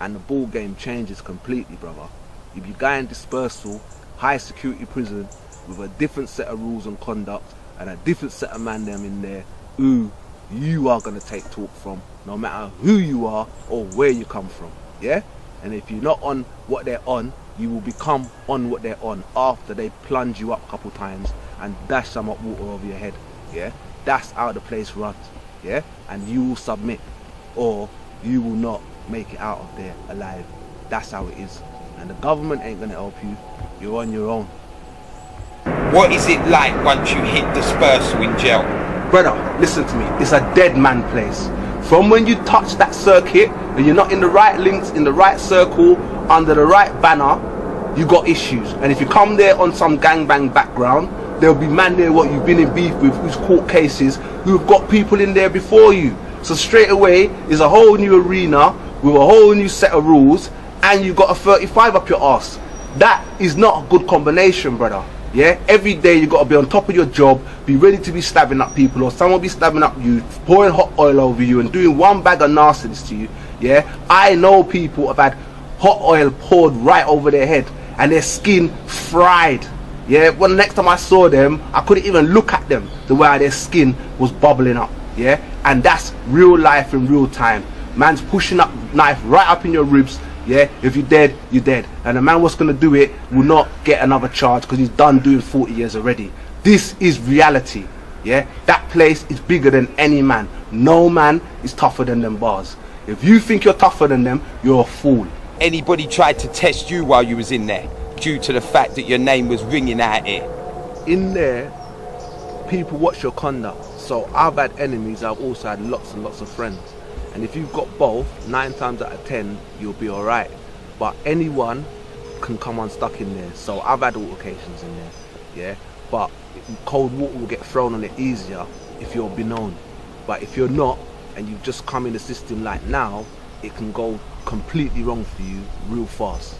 and the ball game changes completely, brother. If you go in dispersal, high security prison with a different set of rules and conduct and a different set of man them in there who you are going to take talk from, no matter who you are or where you come from. Yeah? And if you're not on what they're on, you will become on what they're on after they plunge you up a couple times and dash some hot water over your head. Yeah? That's how the place runs. Yeah? And you will submit, or you will not make it out of there alive. That's how it is. And the government ain't gonna help you. You're on your own. What is it like once you hit dispersal in jail? Brother, listen to me. It's a dead man place. From when you touch that circuit and you're not in the right links, in the right circle, under the right banner, you got issues. And if you come there on some gangbang background, there'll be man there what you've been in beef with, who's court cases, who've got people in there before you. So straight away is a whole new arena with a whole new set of rules, and you've got a 35 up your arse. That is not a good combination, brother. Yeah, every day you got to be on top of your job, be ready to be stabbing up people, or someone be stabbing up you, pouring hot oil over you and doing one bag of nastiness to you. Yeah, I know people have had hot oil poured right over their head and their skin fried. Yeah, well, the next time I saw them, I couldn't even look at them, the way their skin was bubbling up. Yeah, and that's real life in real time. Man's pushing up knife right up in your ribs. Yeah, if you're dead, you're dead. And the man what's going to do it will not get another charge because he's done doing 40 years already. This is reality. Yeah, that place is bigger than any man. No man is tougher than them bars. If you think you're tougher than them, you're a fool. Anybody tried to test you while you was in there due to the fact that your name was ringing out here? In there, people watch your conduct. So I've had enemies, I've also had lots and lots of friends. And if you've got both, 9 times out of 10, you'll be alright. But anyone can come unstuck in there. So I've had altercations in there, yeah. But cold water will get thrown on it easier if you're beknown. But if you're not, and you've just come in the system like now, it can go completely wrong for you real fast.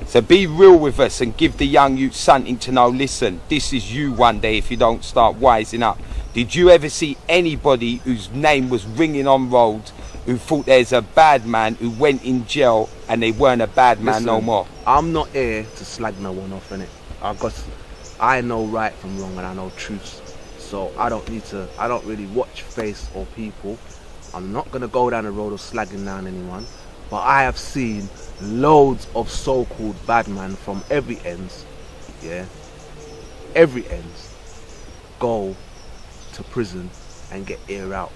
So be real with us and give the young youth something to know. Listen, this is you one day if you don't start wising up. Did you ever see anybody whose name was ringing on road who thought there's a bad man who went in jail and they weren't a bad man? Listen, no more? I'm not here to slag no one off, innit? I know right from wrong and I know truth. So I don't really watch face or people. I'm not going to go down the road of slagging down anyone. But I have seen loads of so-called bad men from every ends, yeah, every ends, go to prison and get air out.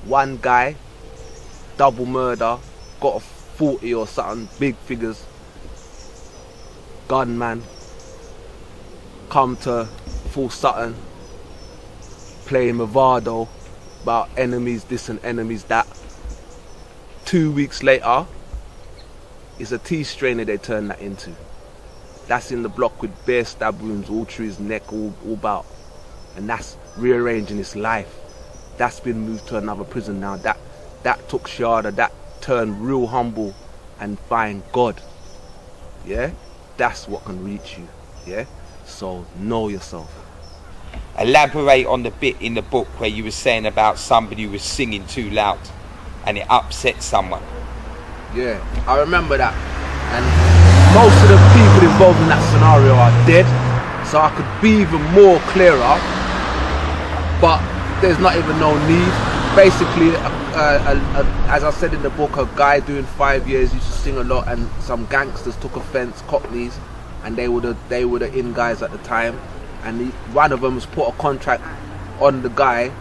One guy, double murder, got a 40 or something, big figures. Gunman, come to full Sutton, playing Movado about enemies this and enemies that. 2 weeks later, it's a T-strainer they turned that into. That's in the block with bare stab wounds all through his neck, all about. And that's rearranging his life. That's been moved to another prison now. That took Shada, that turned real humble and find God. Yeah? That's what can reach you. Yeah? So know yourself. Elaborate on the bit in the book where you were saying about somebody who was singing too loud and it upset someone. Yeah, I remember that. And most of the people involved in that scenario are dead, so I could be even more clearer, but there's not even no need. Basically, as I said in the book, a guy doing 5 years used to sing a lot, and some gangsters took offence, Cockneys, and they were the in guys at the time, and one of them was put a contract on the guy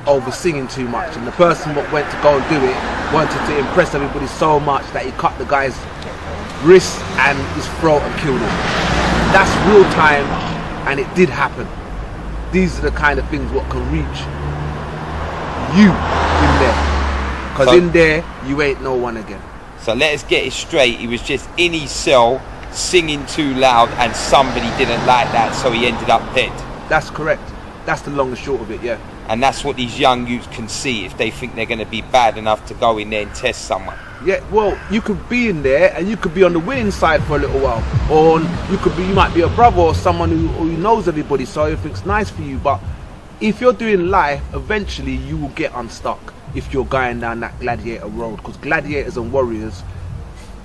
over singing too much, and the person what went to go and do it wanted to impress everybody so much that he cut the guy's wrist and his throat and killed him. That's real time, and it did happen. These are the kind of things what can reach you in there, because in there you ain't no one again. So let us get it straight, he was just in his cell singing too loud and somebody didn't like that, so he ended up dead. That's correct. That's the long and short of it, yeah. And that's what these young youths can see if they think they're going to be bad enough to go in there and test someone. Yeah, well, you could be in there and you could be on the winning side for a little while, or you might be a brother or someone who knows everybody, so everything's nice for you. But if you're doing life, eventually you will get unstuck if you're going down that gladiator road, because gladiators and warriors,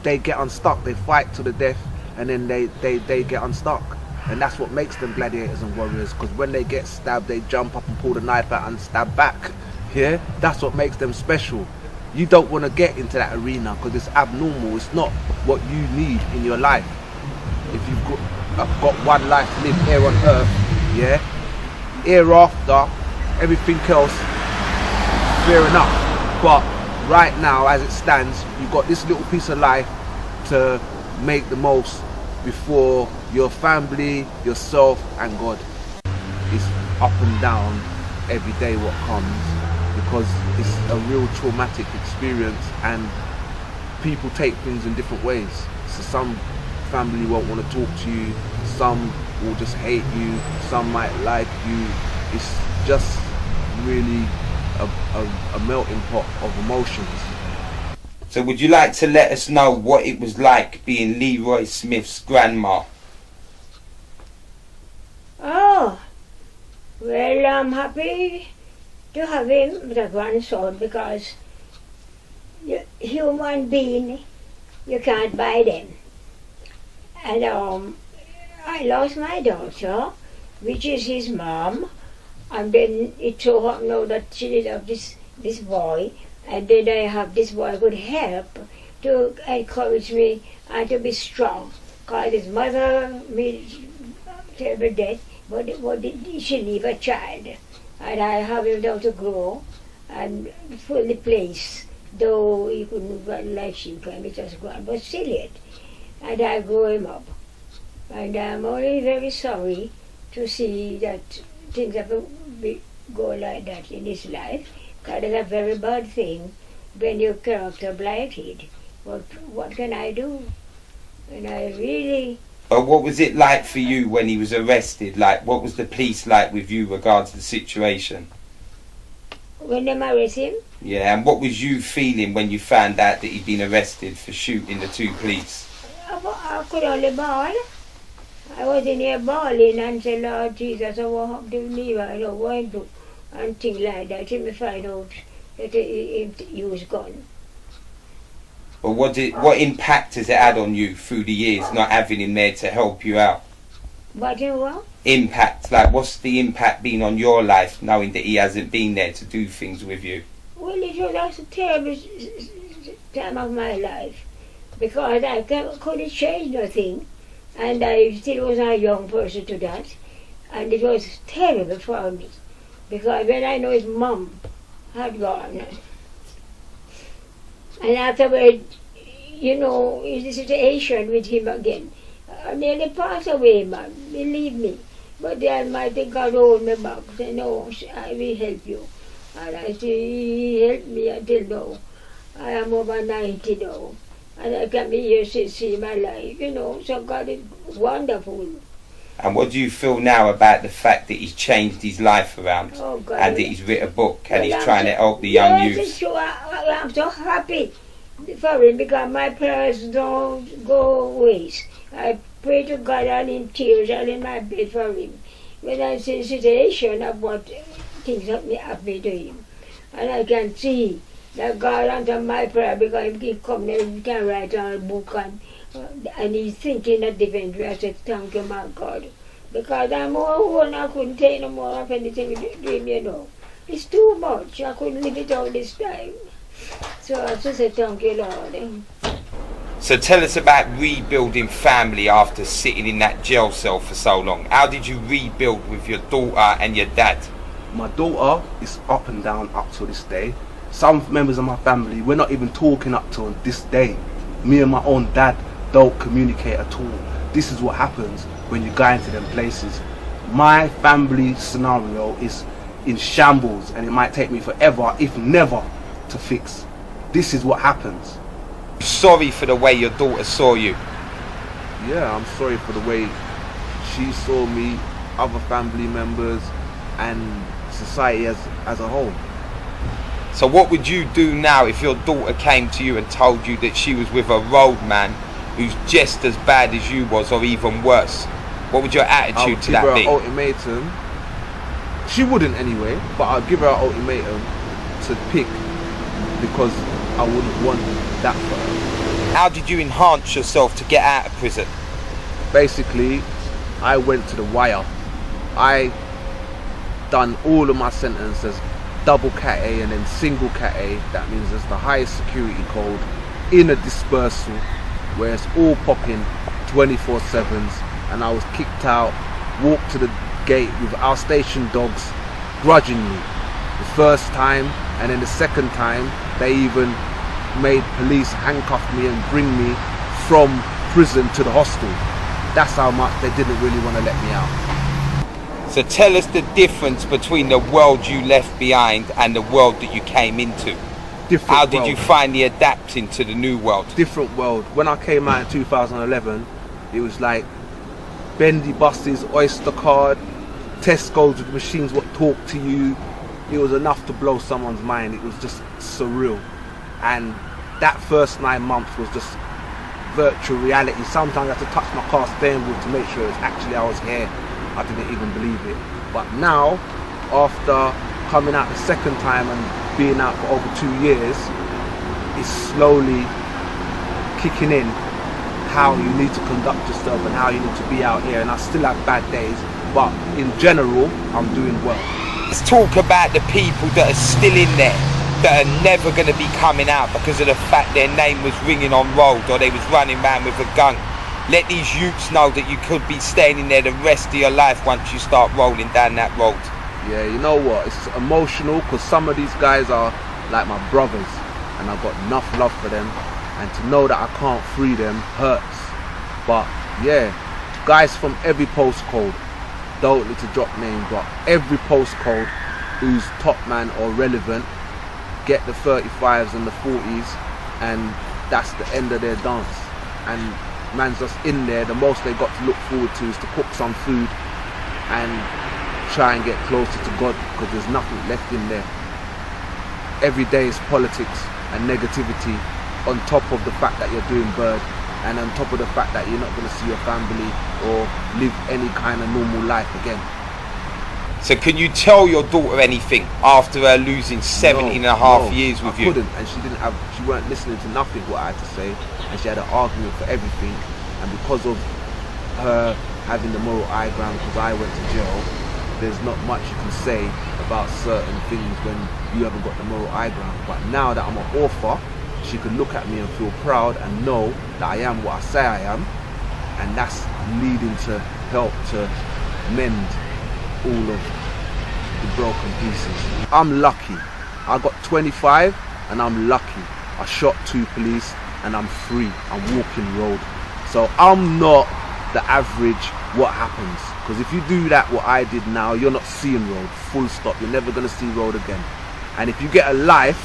they get unstuck, they fight to the death, and then they get unstuck. And that's what makes them gladiators and warriors, because when they get stabbed, they jump up and pull the knife out and stab back. Yeah, that's what makes them special. You don't want to get into that arena because it's abnormal. It's not what you need in your life. If you've got one life to live here on earth, yeah, hereafter, everything else, fair enough. But right now, as it stands, you've got this little piece of life to make the most before your family, yourself and God. It's up and down every day what comes, because it's a real traumatic experience and people take things in different ways. So some family won't want to talk to you, some will just hate you, some might like you. It's just really a melting pot of emotions. So would you like to let us know what it was like being Leroy Smith's grandma? Oh, well, I'm happy to have him as a grandson, because human being you can't buy them. And I lost my daughter, which is his mom, and then it so happened now that she did have this boy, and then I have this boy could help to encourage me and to be strong. Because his mother made terrible death, but she leave a child, and I have him now to grow and fully place. Though he couldn't run like she can, it was gone, but still yet. And I grew him up. And I'm only very sorry to see that things have to go like that in his life, because it's a very bad thing when your character blighted. But what can I do? And I really... But what was it like for you when he was arrested? Like, what was the police like with you regards to the situation? When they arrest him? Yeah, and what was you feeling when you found out that he'd been arrested for shooting the two police? I could only bawl. I was in here bawling and said, Lord Jesus, I won't have to leave, I don't want to, and things like that, till me find out that he was gone. But what impact has it had on you through the years, not having him there to help you out? What? Impact, like what's the impact been on your life, knowing that he hasn't been there to do things with you? Well, it was a terrible time of my life, because I couldn't change nothing, and I still was a young person to that, and it was terrible for me, because when I know his mom had gone, and afterward, you know, in the situation with him again, I nearly passed away, man, believe me. But the Almighty God hold me back, say, no, I will help you. And I say, he helped me until now. I am over 90 now. And I can be here to see my life, you know, so God is wonderful. And what do you feel now about the fact that he's changed his life around, and that he's written a book and he's trying to help the young youth? Yes, sure. I'm so happy for him, because my prayers don't go waste. I pray to God all in tears, all in my bed for him. When I see the situation of what things happened to him, and I can see that God answered my prayer, because he come there, he can write a book, and he's thinking a different way. I said, thank you, my God, because I'm all old, I couldn't take no more of anything with him, you know. It's too much. I couldn't live it all this time. So I just said, thank you, Lord. So tell us about rebuilding family after sitting in that jail cell for so long. How did you rebuild with your daughter and your dad? My daughter is up and down up to this day. Some members of my family, we're not even talking up to this day. Me and my own dad don't communicate at all. This is what happens when you go into them places. My family scenario is in shambles, and it might take me forever, if never, to fix. This is what happens. Sorry for the way your daughter saw you. Yeah, I'm sorry for the way she saw me, other family members, and society as a whole. So what would you do now if your daughter came to you and told you that she was with a roadman who's just as bad as you was, or even worse? What would your attitude to that be? I would give her an ultimatum. She wouldn't anyway, but I'd give her an ultimatum to pick, because I wouldn't want that for her. How did you enhance yourself to get out of prison? Basically, I went to the wire. I done all of my sentences, double Cat A and then single Cat A. That means it's the highest security code in a dispersal where it's all popping 24/7s, and I was kicked out, walked to the gate with our station dogs grudgingly. The first time, and then the second time they even made police handcuff me and bring me from prison to the hostel. That's how much they didn't really want to let me out. So tell us the difference between the world you left behind and the world that you came into. How did you find the adapting to the new world? Different world. When I came out in 2011, it was like bendy buses, Oyster card, Tesco's with machines what talk to you. It was enough to blow someone's mind. It was just surreal. And that first 9 months was just virtual reality. Sometimes I had to touch my car steering wheel to make sure it's actually I was here. I didn't even believe it. But now, after coming out the second time and being out for over 2 years, it's slowly kicking in how you need to conduct yourself and how you need to be out here, and I still have bad days, but in general I'm doing well. Let's talk about the people that are still in there, that are never going to be coming out because of the fact their name was ringing on road or they was running around with a gun. Let these youths know that you could be staying in there the rest of your life once you start rolling down that road. Yeah, you know what, it's emotional because some of these guys are like my brothers and I've got enough love for them, and to know that I can't free them hurts. But yeah, guys from every postcode, don't need to drop names, but every postcode who's top man or relevant get the 35s and the 40s, and that's the end of their dance. And man's just in there, the most they got to look forward to is to cook some food and try and get closer to God, because there's nothing left in there. Every day is politics and negativity, on top of the fact that you're doing bird, and on top of the fact that you're not going to see your family or live any kind of normal life again. So can you tell your daughter anything after her losing 17 and a half years with you? I couldn't, and she weren't listening to nothing what I had to say, and she had an argument for everything. And because of her having the moral high ground, because I went to jail, there's not much you can say about certain things when you haven't got the moral high ground. But now that I'm an author, she can look at me and feel proud and know that I am what I say I am, and that's leading to help to mend all of the broken pieces. I'm lucky. I got 25 and I'm lucky. I shot 2 police and I'm free. I'm walking road. So I'm not the average what happens, because if you do that what I did now, you're not seeing road, full stop. You're never going to see road again. And if you get a life,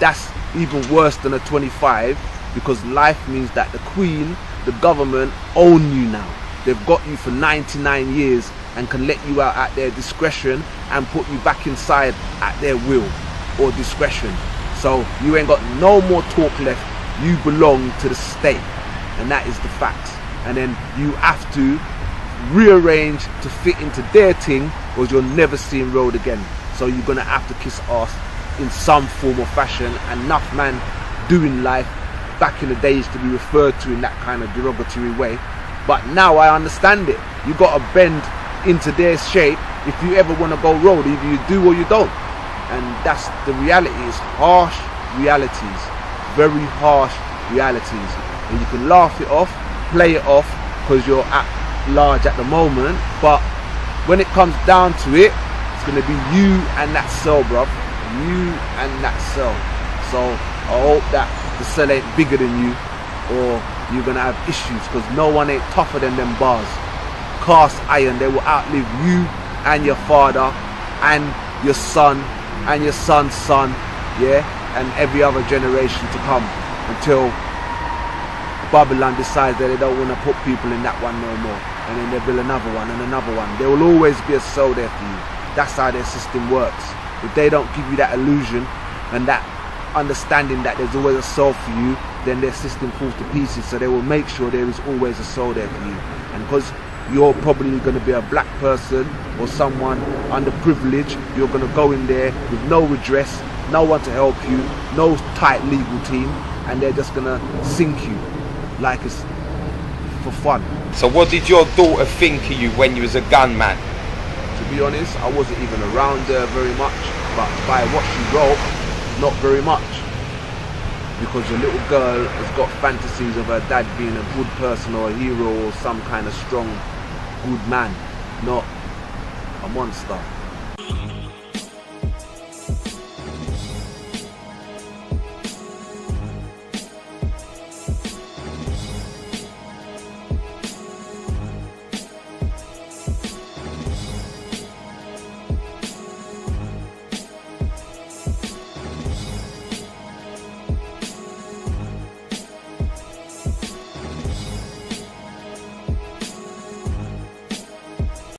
that's even worse than a 25, because life means that the Queen, the government own you now. They've got you for 99 years and can let you out at their discretion and put you back inside at their will or discretion. So you ain't got no more talk left. You belong to the state, and that is the fact. And then you have to rearrange to fit into their thing, or you're never seeing road again. So you're gonna have to kiss ass in some form or fashion. And enough man doing life back in the day used to be referred to in that kind of derogatory way, but now I understand it. You got to bend into their shape if you ever want to go road. Either you do or you don't, and that's the reality. Is harsh realities, very harsh realities, and you can laugh it off, play it off because you're at large at the moment, but when it comes down to it, it's going to be you and that cell, bruv. You and that cell. So I hope that the cell ain't bigger than you, or you're going to have issues, because no one ain't tougher than them bars. Cast iron, they will outlive you and your father and your son and your son's son, yeah, and every other generation to come, until Babylon decides that they don't want to put people in that one no more, and then they build another one and another one. There will always be a cell there for you. That's how their system works. If they don't give you that illusion and that understanding that there's always a soul for you, then their system falls to pieces. So they will make sure there is always a soul there for you. And because you're probably going to be a black person or someone underprivileged, you're going to go in there with no redress, no one to help you, no tight legal team, and they're just going to sink you like it's for fun. So what did your daughter think of you when you was a gunman? To be honest, I wasn't even around there very much, but by what she wrote, not very much, because the little girl has got fantasies of her dad being a good person or a hero or some kind of strong, good man, not a monster.